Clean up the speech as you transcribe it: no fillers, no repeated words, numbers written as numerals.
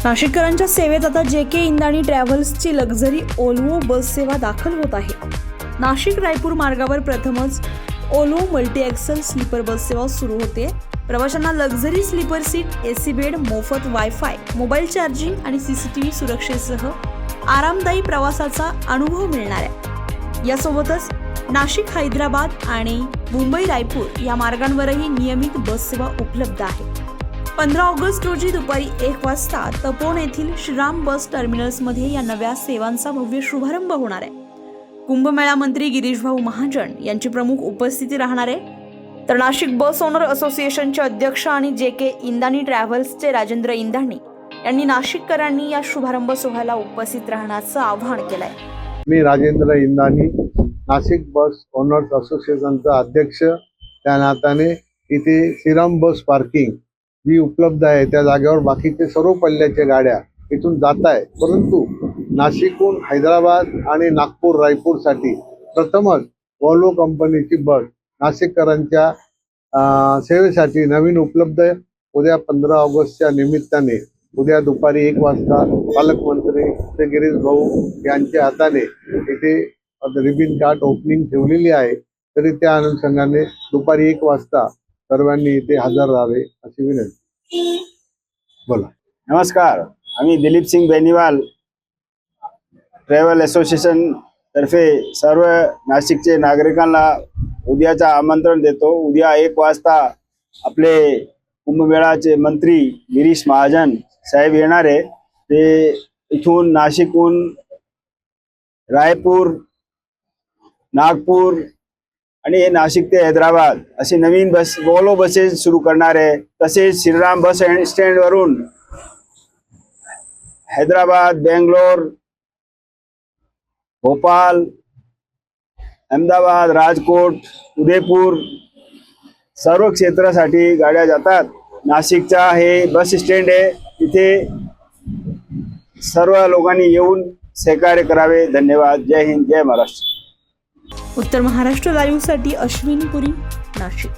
नाशिककरांच्या सेवेत आता JK इंदाणी ट्रॅव्हल्सची लक्झरी ओल्वो बस सेवा दाखल होत आहे। नाशिक रायपूर मार्गावर प्रथमच Volvo multi axle sleeper bus सेवा सुरू होते। प्रवाशांना luxury sleeper seat, AC bed, मोफत वायफाय, मोबाईल चार्जिंग आणि CCTV सुरक्षेसह आरामदायी प्रवासाचा अनुभव मिळणार आहे। यासोबतच नाशिक हैदराबाद आणि मुंबई रायपूर या मार्गांवरही नियमित बस सेवा उपलब्ध आहे। 15 ऑगस्ट रोजी दुपारी 1 वाजता तपोवन येथील श्रीराम बस टर्मिनल्समध्ये या नव्या सेवांचा भव्य शुभारंभ होणार आहे। कुंभमेळा मंत्री गिरीश भाऊ महाजन यांची प्रमुख उपस्थिती राहणार आहे। तर नाशिक बस ओनर असोसिएशनचे अध्यक्ष आणि JK इंदाणी ट्रॅव्हल्सचे राजेंद्र इंदाणी यांनी नाशिककरांनी या शुभारंभ सोहळ्याला उपस्थित राहण्याचं आवाहन केलंय। मी राजेंद्र इंदाणी, नाशिक बस ओनर्स असोसिएशनचा अध्यक्ष, त्या नात्याने इथे श्रीराम बस पार्किंग जी उपलब्ध आहे त्या जागेवर बाकीचे सर्व पल्ल्याच्या गाड्या इथून जात आहे, परंतु नाशिकहून हैदराबाद आणि नागपूर रायपूरसाठी प्रथमच ओल्वो कंपनीची बस नाशिककरांच्या सेवेसाठी नवीन उपलब्ध आहे। उद्या 15 ऑगस्टच्या निमित्ताने उद्या दुपारी 1 वाजता पालकमंत्री श्री गिरीश भाऊ यांच्या हाताने इथे रिबिन कार्ड ओपनिंग ठेवलेली आहे, तरी त्या अनुषंगाने दुपारी 1 वाजता सर्वांनी इथे हजर राहावे अशी विनंती। बोला। नमस्कार, आम्ही दिलीप सिंग बेनीवाल ट्रॅव्हल असोसिएशन तर्फे सर्व नाशिकचे नागरिकांना उद्याचा आमंत्रण देतो। उद्या 1 वाजता आपले कुंभमेळाचे मंत्री गिरीश महाजन साहेब येणार आहे। ते इथून नाशिकहून रायपूर, नागपूर आणि नाशिक ते हैदराबाद अशी नवीन बस ओल्वो बसेस सुरू करणार आहे। तसेच श्रीराम बस स्टँड वरून हैदराबाद, बेंगलोर, भोपाल, अहमदाबाद, राजकोट, उदयपूर सर्व क्षेत्रासाठी गाड्या जातात। नाशिकचा हे बस स्टँड आहे, तिथे सर्व लोकांनी येऊन सहकार्य करावे। धन्यवाद। जय हिंद, जय महाराष्ट्र। उत्तर महाराष्ट्र लाईव्हसाठी अश्विनी पुरी, नाशिक।